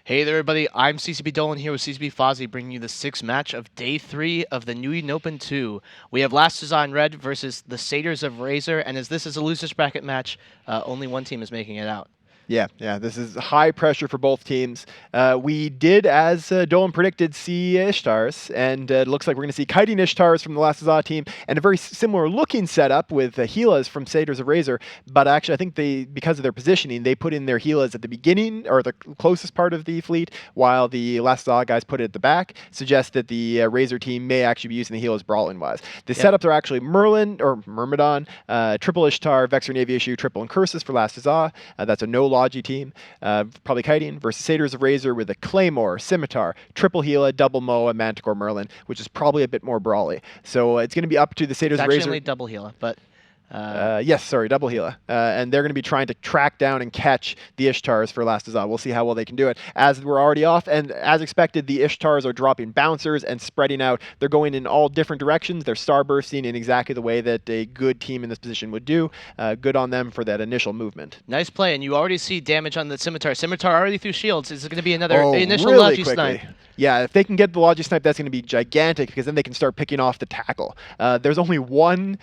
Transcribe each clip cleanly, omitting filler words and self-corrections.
Hey there, everybody. I'm CCB Dolan here with CCB Fozzie, bringing you the sixth match of Day 3 of the NEO2 2. We have Last Huzzah in red versus the Satyrs of Razor, and as this is a loser's bracket match, only one team is making it out. Yeah, this is high pressure for both teams. We did, as Dolan predicted, see Ishtars, and it looks like we're going to see kiting Ishtars from the Last Huzzah team, and a very similar looking setup with Helas from Satyrs of Razor. But actually, I think because of their positioning, they put in their Helas at the beginning, or the closest part of the fleet, while the Last Huzzah guys put it at the back, suggests that the Razor team may actually be using the Helas brawling-wise. The setups are actually Merlin, or Myrmidon, triple Ishtar, Vexor and Aviation, triple Incursus for Last Huzzah. That's a no Logi team, probably kiting, versus Satyrs of Razor with a Claymore, Scimitar, triple Hela, double Moa, Manticore, Merlin, which is probably a bit more brawly. So it's going to be up to the Satyrs of Razor. Actually only double Hela, but... yes, sorry, double Hela. And they're going to be trying to track down and catch the Ishtars for Last Huzzah. We'll see how well they can do it. As we're already off, and as expected, the Ishtars are dropping bouncers and spreading out. They're going in all different directions. They're starbursting in exactly the way that a good team in this position would do. Good on them for that initial movement. Nice play, and you already see damage on the Scimitar. Scimitar already through shields. Is it going to be another initial really Logi quickly. snipe? Yeah, if they can get the Logi snipe, that's going to be gigantic, because then they can start picking off the tackle. There's only one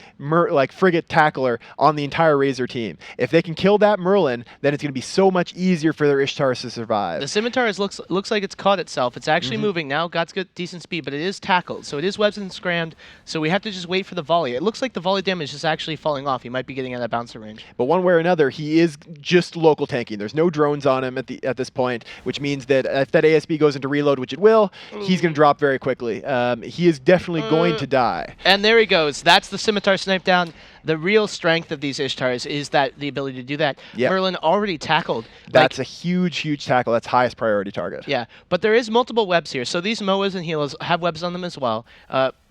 frigate tackler on the entire Razor team. If they can kill that Merlin, then it's going to be so much easier for their Ishtars to survive. The Scimitar looks like it's caught itself. It's actually moving now. God's got decent speed, but it is tackled. So it is webs and scrammed. So we have to just wait for the volley. It looks like the volley damage is actually falling off. He might be getting out of that bouncer range. But one way or another, he is just local tanking. There's no drones on him at this point, which means that if that ASB goes into reload, which it will, he's going to drop very quickly. He is definitely going to die. And there he goes. That's the Scimitar snipe down. The real strength of these Ishtars is that the ability to do that. Yep. Merlin already tackled. That's a huge tackle. That's highest priority target. Yeah, but there is multiple webs here. So these Moas and Helas have webs on them as well.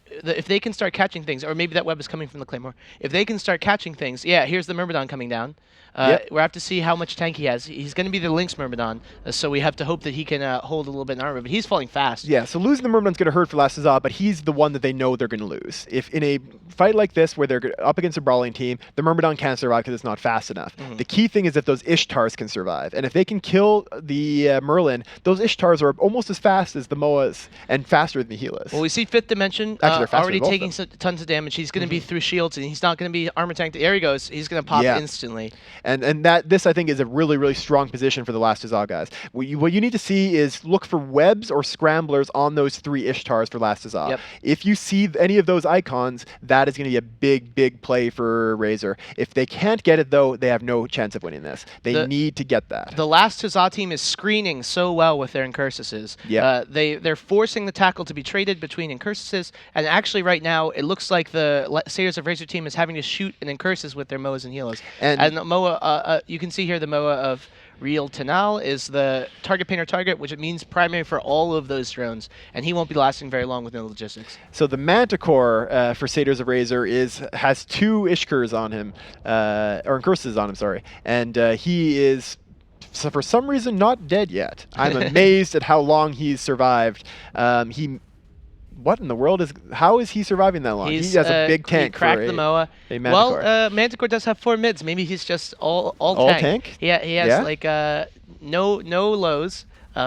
If they can start catching things, or maybe that web is coming from the Claymore. If they can start catching things, yeah, here's the Myrmidon coming down. We'll have to see how much tank he has. He's going to be the Lynx Myrmidon, so we have to hope that he can hold a little bit in armor, but he's falling fast. Yeah, so losing the Myrmidon's going to hurt for Last Huzzah, but he's the one that they know they're going to lose. If in a fight like this, where they're up against a brawling team, the Myrmidon can't survive because it's not fast enough. The key thing is that those Ishtars can survive, and if they can kill the Merlin, those Ishtars are almost as fast as the Moas, and faster than the Helas. Well, we see Fifth Dimension already taking tons of damage. He's going to be through shields, and he's not going to be armor tanked. There he goes. He's going to pop instantly. And this, I think, is a really strong position for the Last Huzzah guys. What you need to see is look for webs or scramblers on those three Ishtars for Last Huzzah. Yep. If you see any of those icons, that is going to be a big play for Razor. If they can't get it, though, they have no chance of winning this. They need to get that. The Last Huzzah team is screening so well with their Incursuses. Yeah. They're forcing the tackle to be traded between Incursuses, and actually right now it looks like the Satyrs of Razor team is having to shoot an Incursus with their Moas and Helas. And the Moa, you can see here the Moa of Real Tanal is the target painter target, which it means primary for all of those drones, and he won't be lasting very long with no logistics. So the Manticore for Satyrs of Razor has two Ishkurs on him, or Incursuses on him, sorry, and he is, so for some reason, not dead yet. I'm amazed at how long he's survived. What in the world how is he surviving that long? He has a big tank. He cracked the Moa. Manticore. Well, Manticore does have 4 mids. Maybe he's just all tank. He has like no lows,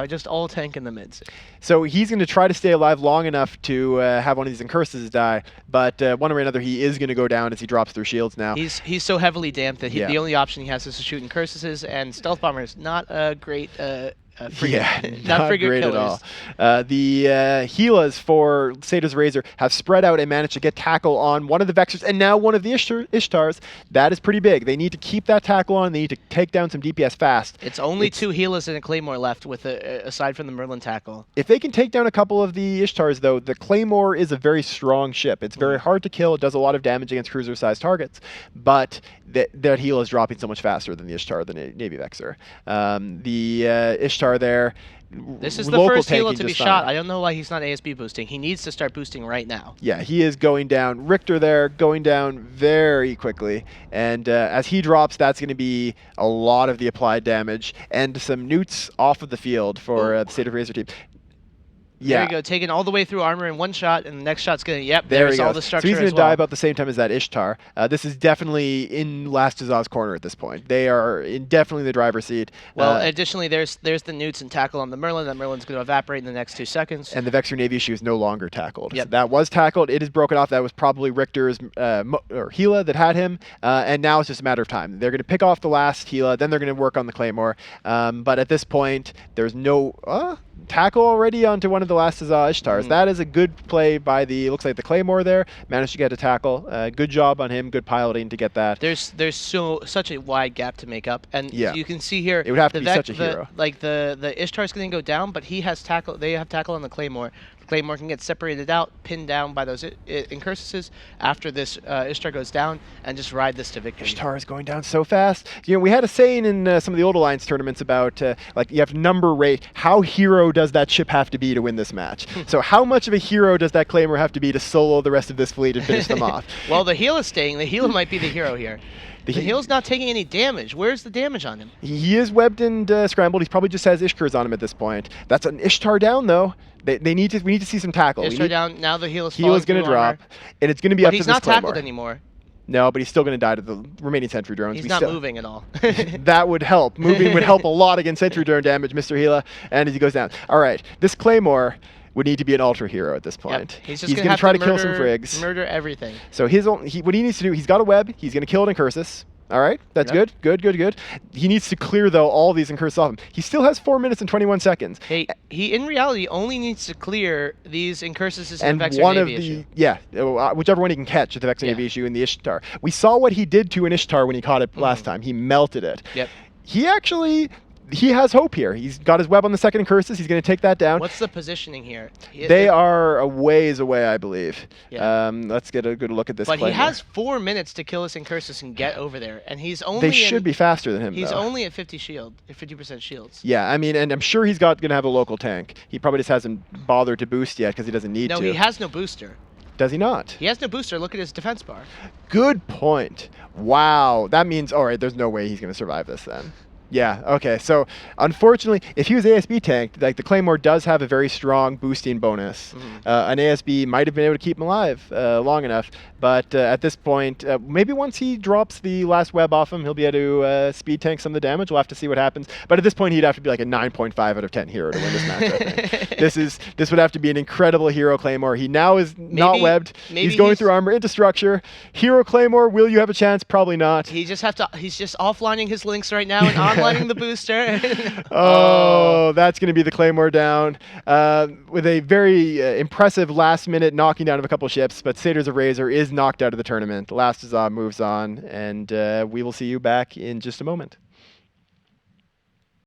just all tank in the mids. So he's going to try to stay alive long enough to have one of these Incursuses die, but one way or another he is going to go down as he drops through shields now. He's so heavily damped that the only option he has is to shoot Incursuses, and Stealth Bomber is not a great not great at all. The Helas for Satyrs Razor have spread out and managed to get tackle on one of the Vexors and now one of the Ishtars. That is pretty big. They need to keep that tackle on. They need to take down some DPS fast. It's only 2 Helas and a Claymore left, with aside from the Merlin tackle. If they can take down a couple of the Ishtars, though, the Claymore is a very strong ship. It's very hard to kill. It does a lot of damage against cruiser-sized targets, but that Hela is dropping so much faster than the Ishtar, the Navy Vexor. The Ishtar there. This is the first Hela to be shot. I don't know why he's not ASB boosting. He needs to start boosting right now. Yeah, he is going down. Richter there, going down very quickly. And as he drops, that's going to be a lot of the applied damage and some newts off of the field for the Satyrs Razor team. There you go, taken all the way through armor in one shot, and the next shot's going to, yep, there there's all the structure. So he's going to die about the same time as that Ishtar. This is definitely in Last Huzzah's corner at this point. They are definitely in the driver's seat. Well, additionally, there's the newts and tackle on the Merlin. That Merlin's going to evaporate in the next 2 seconds. And the Vexor Navy issue is no longer tackled. Yep. So that was tackled. It is broken off. That was probably Richter's or Gila that had him. And now it's just a matter of time. They're going to pick off the last Gila, then they're going to work on the Claymore. But at this point, there's no tackle already onto one of the last Huzzah Ishtars. That is a good play by looks like the Claymore there. Managed to get a tackle. Good job on him. Good piloting to get that. There's such a wide gap to make up, and you can see here it would have to be such a hero. Like the Ishtar's going to go down, but he has tackle. They have tackle on the Claymore. The Claymore can get separated out, pinned down by those incursuses after this Ishtar goes down, and just ride this to victory. Ishtar is going down so fast. We had a saying in some of the old Alliance tournaments about like you have to number rate how hero does that ship have to be to win this match. So how much of a hero does that Claymore have to be to solo the rest of this fleet and finish them off? Well, the Gila's staying. The Gila might be the hero here. The Gila's not taking any damage. Where's the damage on him? He is webbed and scrambled. He probably just has Ishkars on him at this point. That's an Ishtar down though. We need to see some tackle. Ishtar down. Now the Gila's going to drop, and it's going to be up to this Claymore. He's not tackled anymore. No, but he's still going to die to the remaining sentry drones. He's not moving at all. That would help. Moving would help a lot against sentry drone damage, Mr. Gila. And as he goes down. All right, this Claymore would need to be an ultra hero at this point. Yep. He's going to try to kill some frigs. Murder everything. So what he needs to do, he's got a web. He's going to kill an Incursus. All right, that's good. He needs to clear, though, all these Incursus off him. He still has 4 minutes and 21 seconds. He in reality only needs to clear these Incursuses and Vexor one Navy of the issue. whichever one he can catch at the Vexor Navy issue and the Ishtar. We saw what he did to an Ishtar when he caught it last time. He melted it. Yep. He has hope here. He's got his web on the second Incursus. He's going to take that down. What's the positioning here? They are a ways away, I believe. Yeah. Let's get a good look at this. But he has 4 minutes to kill this Incursus and get over there, and he's only. They should be faster than him. He's though. only at 50% shields. Yeah, I mean, and I'm sure he's going to have a local tank. He probably just hasn't bothered to boost yet because he doesn't need to. No, he has no booster. Does he not? He has no booster. Look at his defense bar. Good point. Wow, that means all right. There's no way he's going to survive this then. Yeah, okay. So, unfortunately, if he was ASB tanked, like the Claymore does have a very strong boosting bonus. An ASB might have been able to keep him alive long enough, but at this point, maybe once he drops the last web off him, he'll be able to speed tank some of the damage. We'll have to see what happens. But at this point, he'd have to be like a 9.5 out of 10 hero to win this match, I think. This would have to be an incredible hero Claymore. He now is not webbed. He's going through armor into structure. Hero Claymore, will you have a chance? Probably not. He's just offlining his links right now and lighting the booster. That's going to be the Claymore down with a very impressive last-minute knocking down of a couple ships, but Satyrs of Razor is knocked out of the tournament. Last Huzzah moves on, and we will see you back in just a moment.